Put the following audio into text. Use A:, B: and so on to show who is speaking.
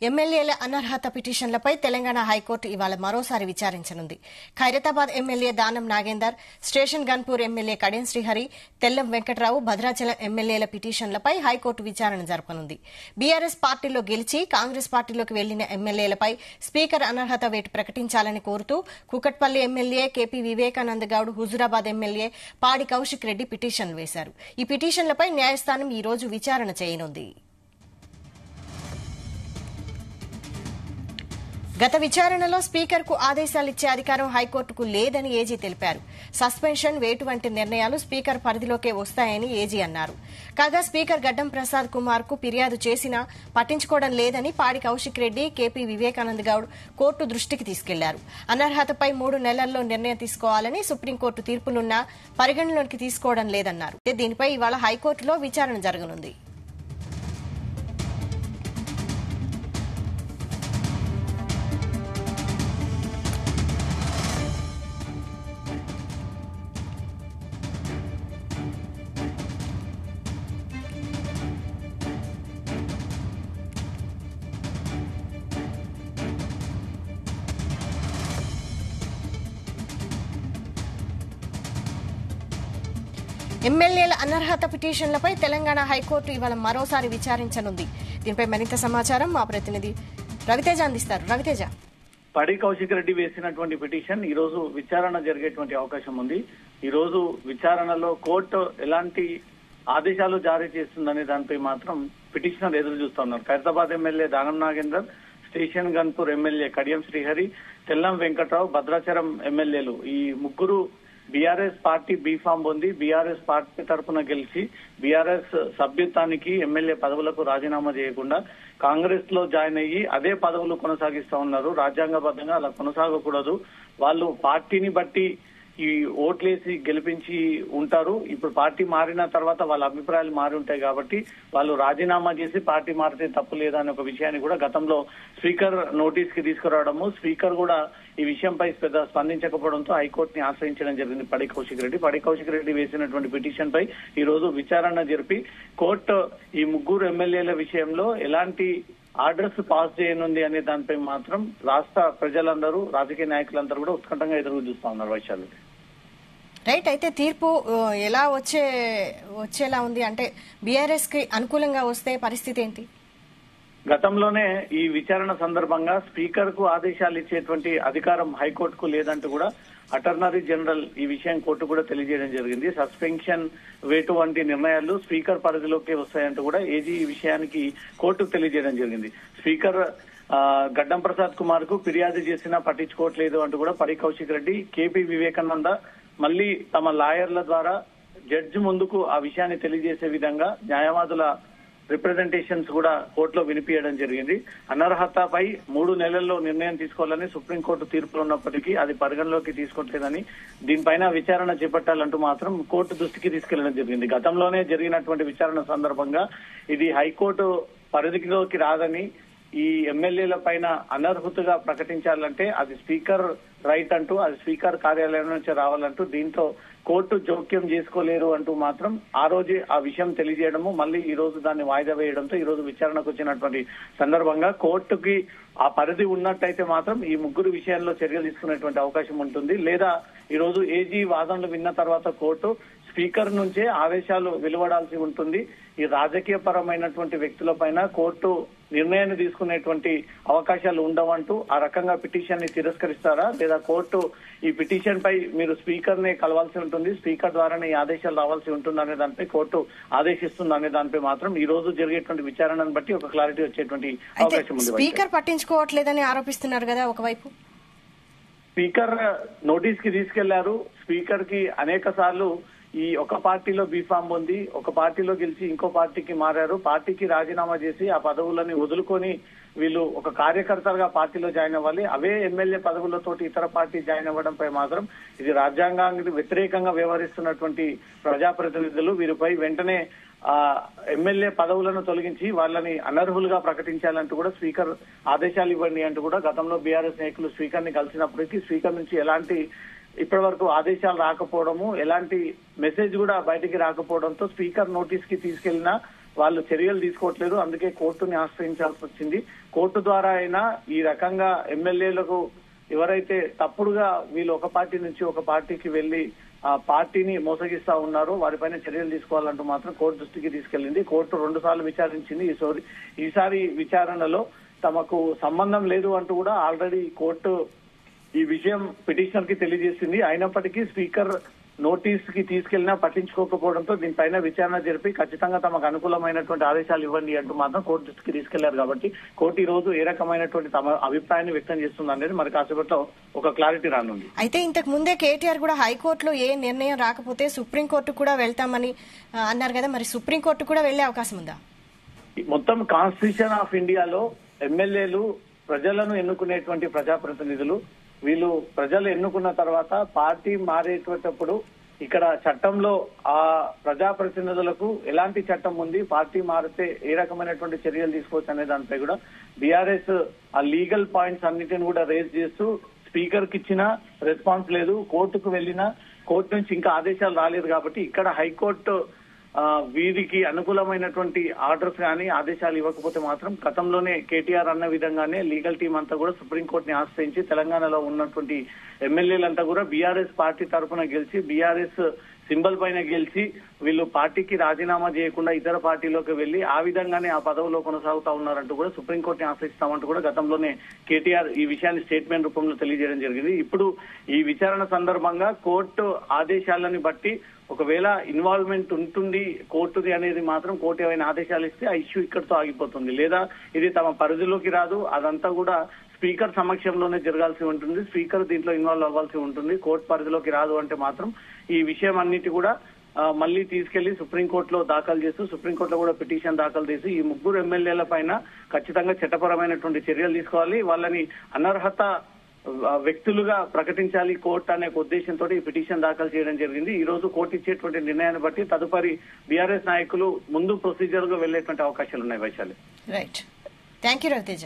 A: ఎమ్మెల్యేల అనర్హత పిటిషన్లపై తెలంగాణ హైకోర్టు ఇవాళ మరోసారి విచారించనుంది. Khairatabad MLA Danam Nagender, station Ghanpur MLA Kadiyam Srihari, Tellam Venkatrao, Bhadrachalam ఎమ్మెల్యేల పిటిషన్లపై హైకోర్టు విచారణ జరపనుంది. బీఆర్ఎస్ పార్టీలో గెలిచి కాంగ్రెస్ పార్టీలోకి వెళ్లిన ఎమ్మెల్యేలపై స్పీకర్ అనర్హత వేటు ప్రకటించాలని కోరుతూ Kukatpally MLA KP Vivekananda Goud, Huzurabad MLA పాడి కౌశిక్ రెడ్డి పిటిషన్లు వేశారు. ఈ పిటిషన్లపై న్యాయస్థానం ఈ రోజు విచారణ చేయనుంది. గత విచారణలో స్పీకర్కు ఆదేశాలిచ్చే అధికారం హైకోర్టుకు లేదని ఏజీ తెలిపారు. సస్పెన్షన్, వేటు వంటి నిర్ణయాలు స్పీకర్ పరిధిలోకే వస్తాయని ఏజీ అన్నారు. కాగా స్పీకర్ గడ్డం ప్రసాద్ కుమార్ కు ఫిర్యాదు చేసినా పట్టించుకోవడం లేదని పాడి కౌశిక్ రెడ్డి, కేపీ వివేకానంద గౌడ్ కోర్టు దృష్టికి తీసుకెళ్లారు. అనర్హతపై 3 నెలల్లో నిర్ణయం తీసుకోవాలని సుప్రీంకోర్టు తీర్పులున్నా పరిగణలోకి తీసుకోవడం లేదన్నారు. దీనిపై ఇవాళ హైకోర్టులో విచారణ జరగనుంది. ఎమ్మెల్యేల అనర్హత పిటిషన్లపై తెలంగాణ హైకోర్టు ఇవాళ మరోసారి విచారించనుంది. దీనిపై మరింత సమాచారం మా ప్రతినిధి రవితేజ అందిస్తారు. రవితేజ,
B: పాడి కౌశిక్ రెడ్డి వేసినటువంటి పిటిషన్ ఈ రోజు విచారణ జరిగేటువంటి అవకాశం ఉంది. ఈ రోజు విచారణలో కోర్టు ఎలాంటి ఆదేశాలు జారీ చేస్తుందనే దానిపై మాత్రం పిటిషనర్ ఎదురు చూస్తున్నారు. Khairatabad MLA Danam Nagender, station Ghanpur MLA Kadiyam Srihari, Tellam Venkatrao, Bhadrachalam ఎమ్మెల్యేలు ఈ ముగ్గురు బీఆర్ఎస్ పార్టీ బీఫామ్ పొంది బీఆర్ఎస్ పార్టీ తరఫున గెలిచి బీఆర్ఎస్ సభ్యత్వానికి ఎమ్మెల్యే పదవులకు రాజీనామా చేయకుండా కాంగ్రెస్ లో జాయిన్ అయ్యి అదే పదవులు కొనసాగిస్తా ఉన్నారు. రాజ్యాంగబద్ధంగా అలా కొనసాగకూడదు. వాళ్ళు పార్టీని బట్టి ఈ ఓట్లేసి గెలిపించి ఉంటారు. ఇప్పుడు పార్టీ మారిన తర్వాత వాళ్ళ అభిప్రాయాలు మారి ఉంటాయి కాబట్టి వాళ్ళు రాజీనామా చేసి పార్టీ మారితే తప్పు లేదా అనే ఒక విషయాన్ని కూడా గతంలో స్పీకర్ నోటీస్ కి తీసుకురావడము, స్పీకర్ కూడా ఈ విషయంపై పెద్ద స్పందించకపోవడంతో హైకోర్టుని ఆశ్రయించడం జరిగింది పాడి కౌశిక్ రెడ్డి. పాడి కౌశిక్ రెడ్డి వేసినటువంటి పిటిషన్ పై ఈ రోజు విచారణ జరిపి కోర్టు ఈ ముగ్గురు ఎమ్మెల్యేల విషయంలో ఎలాంటి ఆర్డర్స్ పాస్ చేయనుంది అనే దానిపై మాత్రం రాష్ట్ర ప్రజలందరూ, రాజకీయ నాయకులందరూ కూడా ఉత్కంఠంగా ఎదురు చూస్తా ఉన్నారు. వైశాలి
A: రైట్. అయితే తీర్పు ఎలా వచ్చేలా ఉంది అంటే బీఆర్ఎస్ కి అనుకూలంగా వస్తే పరిస్థితి ఏంటి?
B: గతంలోనే ఈ విచారణ సందర్భంగా స్పీకర్ కు ఆదేశాలు ఇచ్చేటువంటి అధికారం హైకోర్టుకు లేదంటూ కూడా అటార్నీ జనరల్ ఈ విషయం కోర్టు కూడా తెలియజేయడం జరిగింది. సస్పెన్షన్, వేటు వంటి నిర్ణయాలు స్పీకర్ పరిధిలోకి వస్తాయంటూ కూడా ఏజీ ఈ విషయానికి కోర్టుకు తెలియజేయడం జరిగింది. స్పీకర్ గడ్డం ప్రసాద్ కుమార్ కు ఫిర్యాదు చేసినా పట్టించుకోవట్లేదు అంటూ కూడా పాడి కౌశిక్ రెడ్డి, కేపీ వివేకానంద మళ్లీ తమ లాయర్ల ద్వారా జడ్జి ముందుకు ఆ విషయాన్ని తెలియజేసే విధంగా న్యాయవాదుల రిప్రజెంటేషన్స్ కూడా కోర్టులో వినిపించడం జరిగింది. అనర్హతపై 3 నెలల్లో నిర్ణయం తీసుకోవాలని సుప్రీంకోర్టు తీర్పులు ఉన్నప్పటికీ అది పరిగణలోకి తీసుకోవట్లేదని, దీనిపైన విచారణ చేపట్టాలంటూ మాత్రం కోర్టు దృష్టికి తీసుకెళ్లడం జరిగింది. గతంలోనే జరిగినటువంటి విచారణ సందర్భంగా ఇది హైకోర్టు పరిధిలోకి రాదని, ఈ ఎమ్మెల్యేల పైన అనర్హతగా ప్రకటించాలంటే అది స్పీకర్ రైట్ అంటూ, అది స్పీకర్ కార్యాలయం నుంచి రావాలంటూ, దీంతో కోర్టు జోక్యం చేసుకోలేరు అంటూ మాత్రం ఆ రోజే ఆ విషయం తెలియజేయడము, మళ్ళీ ఈ రోజు దాన్ని వాయిదా వేయడంతో ఈ రోజు విచారణకు వచ్చినటువంటి సందర్భంగా కోర్టుకి ఆ పరిధి ఉన్నట్టయితే మాత్రం ఈ ముగ్గురు విషయాల్లో చర్యలు తీసుకునేటువంటి అవకాశం ఉంటుంది. లేదా ఈ రోజు ఏజీ వాదనలు విన్న తర్వాత కోర్టు స్పీకర్ నుంచే ఆదేశాలు వెలువడాల్సి ఉంటుంది. ఈ రాజకీయ పరమైనటువంటి వ్యక్తుల పైన కోర్టు నిర్ణయాన్ని తీసుకునేటువంటి అవకాశాలు ఉండవంటూ ఆ రకంగా పిటిషన్ ని తిరస్కరిస్తారా, లేదా కోర్టు ఈ పిటిషన్ పై మీరు స్పీకర్ ని కలవాల్సి ఉంటుంది, స్పీకర్ ద్వారానే ఈ ఆదేశాలు రావాల్సి ఉంటుంది అనే దానిపై కోర్టు ఆదేశిస్తుంది అనే దానిపై మాత్రం ఈ రోజు జరిగేటువంటి విచారణను బట్టి ఒక క్లారిటీ వచ్చేటువంటి అవకాశం ఉంది.
A: స్పీకర్ పట్టించుకోవట్లేదని ఆరోపిస్తున్నారు కదా. ఒకవైపు
B: స్పీకర్ నోటీస్ కి తీసుకెళ్లారు. స్పీకర్ కి అనేక సార్లు ఈ ఒక పార్టీలో బీఫామ్ పొంది ఒక పార్టీలో గెలిచి ఇంకో పార్టీకి మారారు. పార్టీకి రాజీనామా చేసి ఆ పదవులని వదులుకొని వీళ్ళు ఒక కార్యకర్తలుగా పార్టీలో జాయిన్ అవ్వాలి. అవే ఎమ్మెల్యే పదవులతోటి ఇతర పార్టీ జాయిన్ అవ్వడంపై మాత్రం ఇది రాజ్యాంగానికి వ్యతిరేకంగా వ్యవహరిస్తున్నటువంటి ప్రజాప్రతినిధులు. వీరిపై వెంటనే ఎమ్మెల్యే పదవులను తొలగించి వాళ్ళని అనర్హులుగా ప్రకటించాలంటూ కూడా స్పీకర్ ఆదేశాలు ఇవ్వండి అంటూ కూడా గతంలో బీఆర్ఎస్ నాయకులు స్పీకర్ ని కలిసినప్పటికీ స్పీకర్ నుంచి ఎలాంటి ఇప్పటి వరకు ఆదేశాలు రాకపోవడము, ఎలాంటి మెసేజ్ కూడా బయటికి రాకపోవడంతో స్పీకర్ నోటీస్ కి తీసుకెళ్లినా వాళ్ళు చర్యలు తీసుకోవట్లేదు. అందుకే కోర్టుని ఆశ్రయించాల్సి వచ్చింది. కోర్టు ద్వారా అయినా ఈ రకంగా ఎమ్మెల్యేలకు ఎవరైతే తప్పుడుగా వీళ్ళు ఒక పార్టీ నుంచి ఒక పార్టీకి వెళ్లి ఆ పార్టీని మోసగిస్తా ఉన్నారో వారిపైన చర్యలు తీసుకోవాలంటూ మాత్రం కోర్టు దృష్టికి తీసుకెళ్లింది. కోర్టు 2 సార్లు విచారించింది. ఈసారి విచారణలో తమకు సంబంధం లేదు అంటూ కూడా ఆల్రెడీ కోర్టు ఈ విషయం పిటిషనర్ కి తెలియజేసింది. అయినప్పటికీ స్పీకర్ నోటీస్ కి తీసుకెళ్లినా పట్టించుకోకపోవడంతో దీనిపైన విచారణ జరిపి ఖచ్చితంగా తమకు అనుకూలమైనటువంటి ఆదేశాలు ఇవ్వండి అంటూ మాత్రం కోర్టు దృష్టికి తీసుకెళ్లారు. కాబట్టి కోర్టు ఈ రోజు ఏ రకమైనటువంటి తమ అభిప్రాయాన్ని వ్యక్తం చేస్తుంది అనేది మరి కాసేపట్లో ఒక క్లారిటీ రానుంది.
A: అయితే ఇంతకు ముందే కేటీఆర్ కూడా హైకోర్టులో ఏ నిర్ణయం రాకపోతే సుప్రీంకోర్టు కూడా వెళ్తామని అన్నారు కదా, మరి సుప్రీంకోర్టు కూడా వెళ్లే అవకాశం ఉందా?
B: మొత్తం కాన్స్టిట్యూషన్ ఆఫ్ ఇండియాలో ఎమ్మెల్యేలు ప్రజలను ఎన్నుకునేటువంటి ప్రజాప్రతినిధులు. వీళ్ళు ప్రజలు ఎన్నుకున్న తర్వాత పార్టీ మారేటప్పుడు ఇక్కడ చట్టంలో ఆ ప్రజాప్రతినిధులకు ఎలాంటి చట్టం ఉంది, పార్టీ మారితే ఏ రకమైనటువంటి చర్యలు తీసుకోవచ్చు అనే దానిపై కూడా బీఆర్ఎస్ ఆ లీగల్ పాయింట్స్ అన్నిటిని కూడా రేజ్ చేస్తూ స్పీకర్ కి ఇచ్చిన రెస్పాన్స్ లేదు, కోర్టుకు వెళ్లినా కోర్టు నుంచి ఇంకా ఆదేశాలు రాలేదు. కాబట్టి ఇక్కడ హైకోర్టు వీరికి అనుకూలమైనటువంటి ఆర్డర్స్ కానీ ఆదేశాలు ఇవ్వకపోతే మాత్రం గతంలోనే కేటీఆర్ అన్న విధంగానే లీగల్ టీం అంతా కూడా సుప్రీంకోర్టుని ఆశ్రయించి తెలంగాణలో ఉన్నటువంటి ఎమ్మెల్యేలంతా కూడా బీఆర్ఎస్ పార్టీ తరఫున గెలిచి బీఆర్ఎస్ సింబల్ పైన గెలిచి వీళ్ళు పార్టీకి రాజీనామా చేయకుండా ఇతర పార్టీలోకి వెళ్లి ఆ విధంగానే ఆ పదవిలో కొనసాగుతా ఉన్నారంటూ కూడా సుప్రీంకోర్టుని ఆశ్రయిస్తామంటూ కూడా గతంలోనే కేటీఆర్ ఈ విషయాన్ని స్టేట్మెంట్ రూపంలో తెలియజేయడం జరిగింది. ఇప్పుడు ఈ విచారణ సందర్భంగా కోర్టు ఆదేశాలని బట్టి ఒకవేళ ఇన్వాల్వ్మెంట్ ఉంటుంది కోర్టుది అనేది మాత్రం కోర్టు ఏమైనా ఆదేశాలు ఇస్తే ఆ ఇష్యూ ఇక్కడితో ఆగిపోతుంది. లేదా ఇది తమ పరిధిలోకి రాదు, అదంతా కూడా స్పీకర్ సమక్షంలోనే జరగాల్సి ఉంటుంది, స్పీకర్ దీంట్లో ఇన్వాల్వ్ అవ్వాల్సి ఉంటుంది. కోర్టు పరిధిలోకి రాదు అంటే మాత్రం ఈ విషయం అన్నిటి కూడా మళ్లీ తీసుకెళ్లి సుప్రీంకోర్టులో దాఖలు చేస్తూ సుప్రీంకోర్టులో కూడా పిటిషన్ దాఖలు చేసి ఈ 3 ఎమ్మెల్యేల పైన ఖచ్చితంగా చట్టపరమైనటువంటి చర్యలు తీసుకోవాలి, వాళ్ళని అనర్హత వ్యక్తులుగా ప్రకటించాలి కోర్టు అనే ఉద్దేశంతో ఈ పిటిషన్ దాఖలు చేయడం జరిగింది. ఈ రోజు కోర్టు ఇచ్చేటువంటి నిర్ణయాన్ని బట్టి తదుపరి బీఆర్ఎస్ నాయకులు ముందు ప్రొసీజర్ గా వెళ్లేటువంటి అవకాశాలు ఉన్నాయి. Vaishali.
A: Right, thank you Raviteja.